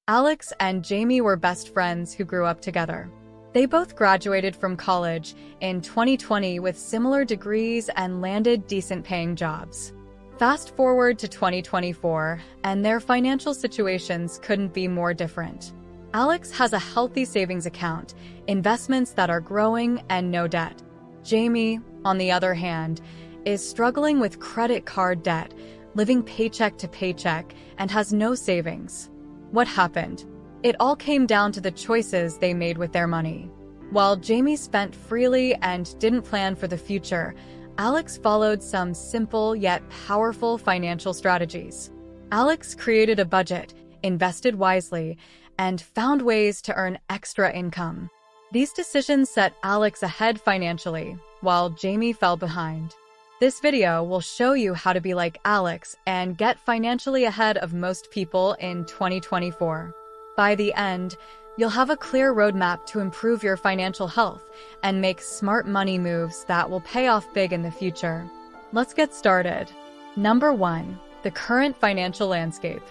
Alex and Jamie were best friends who grew up together. They both graduated from college in 2020 with similar degrees and landed decent-paying jobs. Fast forward to 2024, and their financial situations couldn't be more different. Alex has a healthy savings account, investments that are growing, and no debt. Jamie, on the other hand, is struggling with credit card debt, living paycheck to paycheck, and has no savings. What happened? It all came down to the choices they made with their money. While Jamie spent freely and didn't plan for the future, Alex followed some simple yet powerful financial strategies. Alex created a budget, invested wisely, and found ways to earn extra income. These decisions set Alex ahead financially, while Jamie fell behind. This video will show you how to be like Alex and get financially ahead of most people in 2024. By the end, you'll have a clear roadmap to improve your financial health and make smart money moves that will pay off big in the future. Let's get started. Number 1. The current financial landscape.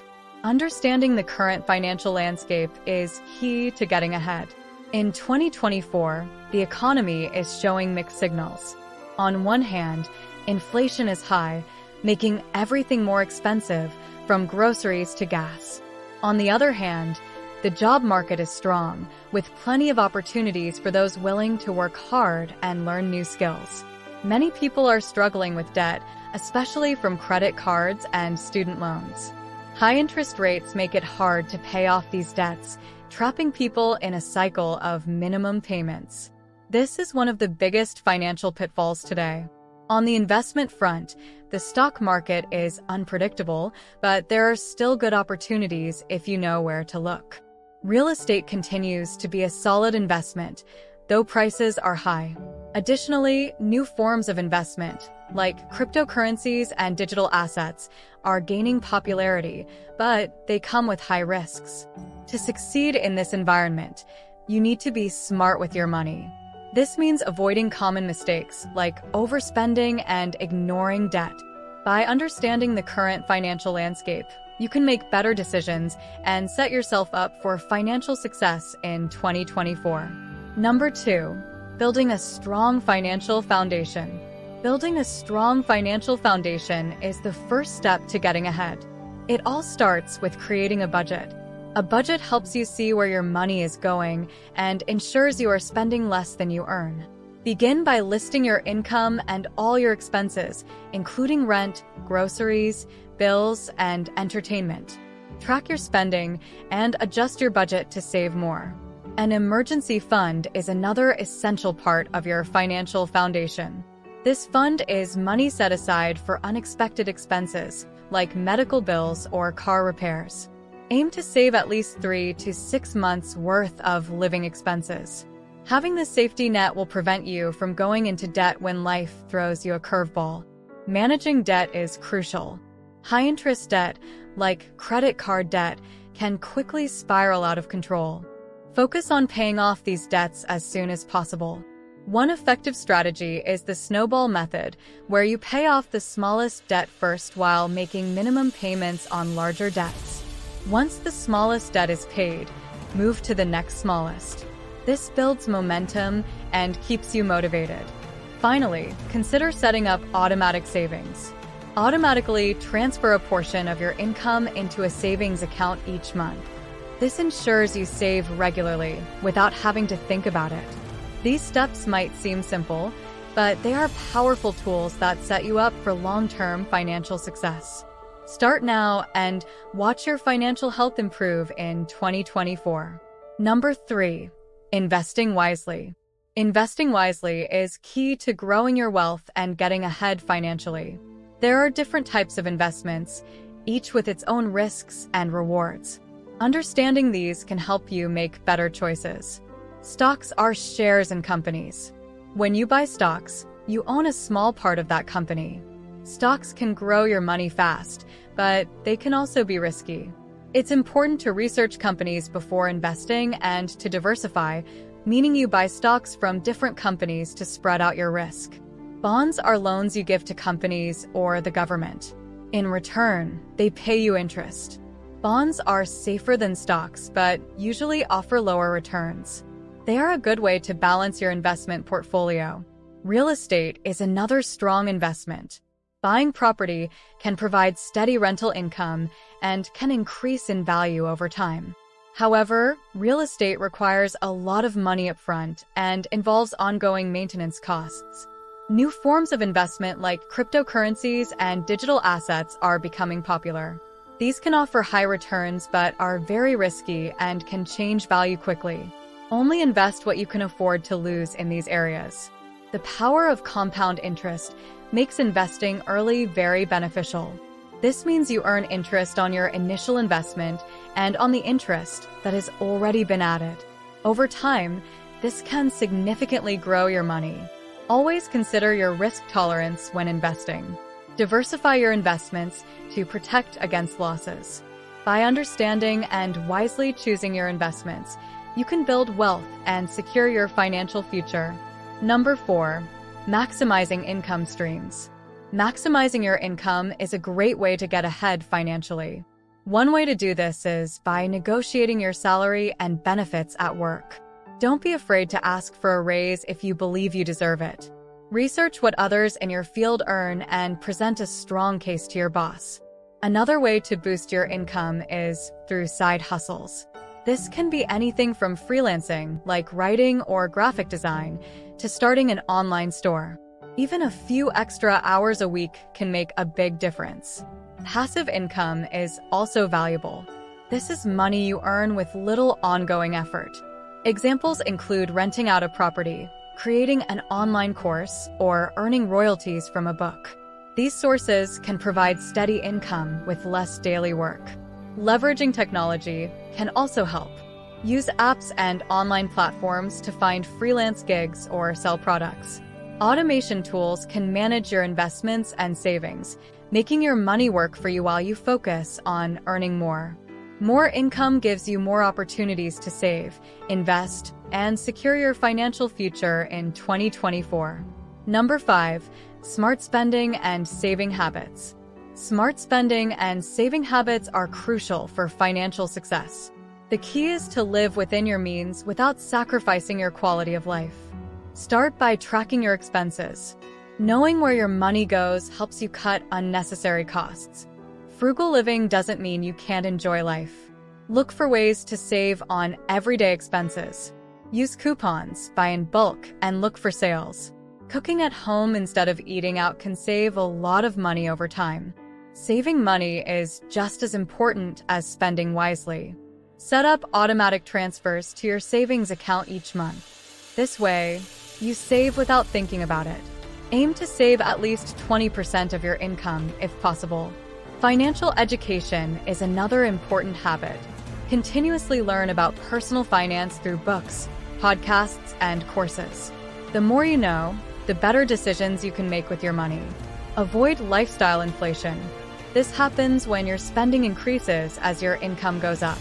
Understanding the current financial landscape is key to getting ahead. In 2024, the economy is showing mixed signals. On one hand, inflation is high, making everything more expensive, from groceries to gas. On the other hand, the job market is strong, with plenty of opportunities for those willing to work hard and learn new skills. Many people are struggling with debt, especially from credit cards and student loans. High interest rates make it hard to pay off these debts, trapping people in a cycle of minimum payments. This is one of the biggest financial pitfalls today. On the investment front, the stock market is unpredictable, but there are still good opportunities if you know where to look. Real estate continues to be a solid investment, though prices are high. Additionally, new forms of investment, like cryptocurrencies and digital assets, are gaining popularity, but they come with high risks. To succeed in this environment, you need to be smart with your money. This means avoiding common mistakes like overspending and ignoring debt. By understanding the current financial landscape, you can make better decisions and set yourself up for financial success in 2024. Number 2. Building a strong financial foundation. Building a strong financial foundation is the first step to getting ahead. It all starts with creating a budget. A budget helps you see where your money is going and ensures you are spending less than you earn. Begin by listing your income and all your expenses, including rent, groceries, bills, and entertainment. Track your spending and adjust your budget to save more. An emergency fund is another essential part of your financial foundation. This fund is money set aside for unexpected expenses, like medical bills or car repairs. Aim to save at least 3 to 6 months' worth of living expenses. Having this safety net will prevent you from going into debt when life throws you a curveball. Managing debt is crucial. High-interest debt, like credit card debt, can quickly spiral out of control. Focus on paying off these debts as soon as possible. One effective strategy is the snowball method, where you pay off the smallest debt first while making minimum payments on larger debts. Once the smallest debt is paid, move to the next smallest. This builds momentum and keeps you motivated. Finally, consider setting up automatic savings. Automatically transfer a portion of your income into a savings account each month. This ensures you save regularly without having to think about it. These steps might seem simple, but they are powerful tools that set you up for long-term financial success. Start now and watch your financial health improve in 2024. Number 3. Investing wisely. Investing wisely is key to growing your wealth and getting ahead financially. There are different types of investments, each with its own risks and rewards. Understanding these can help you make better choices. Stocks are shares in companies. When you buy stocks, you own a small part of that company. Stocks can grow your money fast, but they can also be risky. It's important to research companies before investing and to diversify, meaning you buy stocks from different companies to spread out your risk. Bonds are loans you give to companies or the government. In return, they pay you interest. Bonds are safer than stocks, but usually offer lower returns. They are a good way to balance your investment portfolio. Real estate is another strong investment. Buying property can provide steady rental income and can increase in value over time. However, real estate requires a lot of money upfront and involves ongoing maintenance costs. New forms of investment like cryptocurrencies and digital assets are becoming popular. These can offer high returns but are very risky and can change value quickly. Only invest what you can afford to lose in these areas. The power of compound interest makes investing early very beneficial. This means you earn interest on your initial investment and on the interest that has already been added. Over time, this can significantly grow your money. Always consider your risk tolerance when investing. Diversify your investments to protect against losses. By understanding and wisely choosing your investments, you can build wealth and secure your financial future. Number 4. Maximizing income streams. Maximizing your income is a great way to get ahead financially. One way to do this is by negotiating your salary and benefits at work. Don't be afraid to ask for a raise if you believe you deserve it. Research what others in your field earn and present a strong case to your boss. Another way to boost your income is through side hustles. This can be anything from freelancing, like writing or graphic design, to starting an online store. Even a few extra hours a week can make a big difference. Passive income is also valuable. This is money you earn with little ongoing effort. Examples include renting out a property, creating an online course, or earning royalties from a book. These sources can provide steady income with less daily work. Leveraging technology can also help. Use apps and online platforms to find freelance gigs or sell products. Automation tools can manage your investments and savings, making your money work for you while you focus on earning more. More income gives you more opportunities to save, invest, and secure your financial future in 2024. Number 5. Smart spending and saving habits. Smart spending and saving habits are crucial for financial success. The key is to live within your means without sacrificing your quality of life. Start by tracking your expenses. Knowing where your money goes helps you cut unnecessary costs. Frugal living doesn't mean you can't enjoy life. Look for ways to save on everyday expenses. Use coupons, buy in bulk, and look for sales. Cooking at home instead of eating out can save a lot of money over time. Saving money is just as important as spending wisely. Set up automatic transfers to your savings account each month. This way, you save without thinking about it. Aim to save at least 20% of your income if possible. Financial education is another important habit. Continuously learn about personal finance through books, podcasts, and courses. The more you know, the better decisions you can make with your money. Avoid lifestyle inflation. This happens when your spending increases as your income goes up.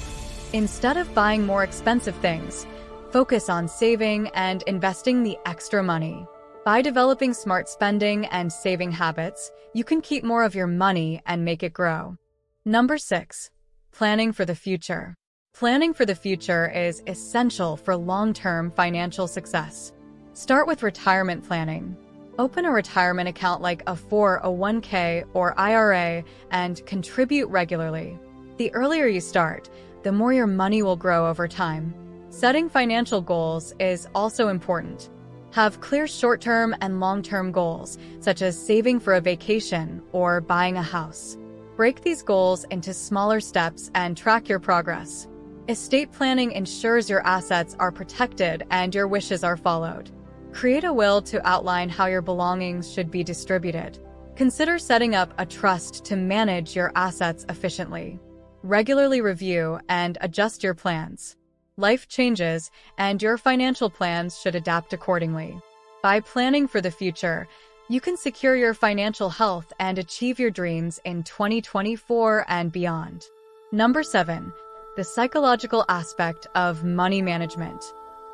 Instead of buying more expensive things, focus on saving and investing the extra money. By developing smart spending and saving habits, you can keep more of your money and make it grow. Number 6. Planning for the future. Planning for the future is essential for long-term financial success. Start with retirement planning. Open a retirement account like a 401k or IRA and contribute regularly. The earlier you start, the more your money will grow over time. Setting financial goals is also important. Have clear short-term and long-term goals, such as saving for a vacation or buying a house. Break these goals into smaller steps and track your progress. Estate planning ensures your assets are protected and your wishes are followed. Create a will to outline how your belongings should be distributed. Consider setting up a trust to manage your assets efficiently. Regularly review and adjust your plans. Life changes, and your financial plans should adapt accordingly. By planning for the future, you can secure your financial health and achieve your dreams in 2024 and beyond. Number 7. The psychological aspect of money management.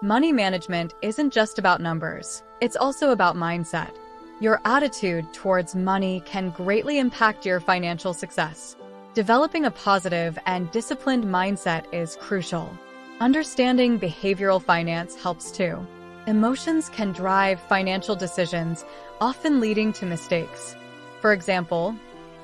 Money management isn't just about numbers, it's also about mindset. Your attitude towards money can greatly impact your financial success. Developing a positive and disciplined mindset is crucial. Understanding behavioral finance helps too. Emotions can drive financial decisions, often leading to mistakes. For example,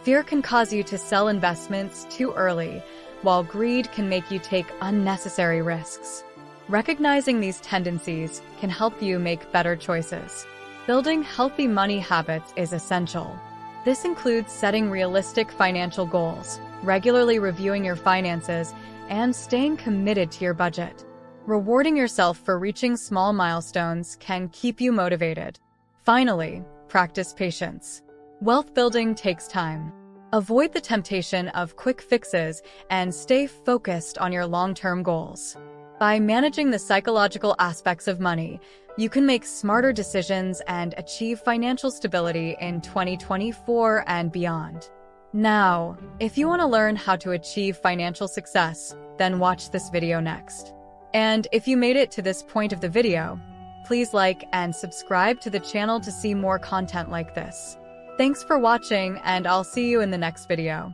fear can cause you to sell investments too early, while greed can make you take unnecessary risks. Recognizing these tendencies can help you make better choices. Building healthy money habits is essential. This includes setting realistic financial goals, regularly reviewing your finances, and staying committed to your budget. Rewarding yourself for reaching small milestones can keep you motivated. Finally, practice patience. Wealth building takes time. Avoid the temptation of quick fixes and stay focused on your long-term goals. By managing the psychological aspects of money, you can make smarter decisions and achieve financial stability in 2024 and beyond. Now, if you want to learn how to achieve financial success, then watch this video next. And if you made it to this point of the video, please like and subscribe to the channel to see more content like this. Thanks for watching, and I'll see you in the next video.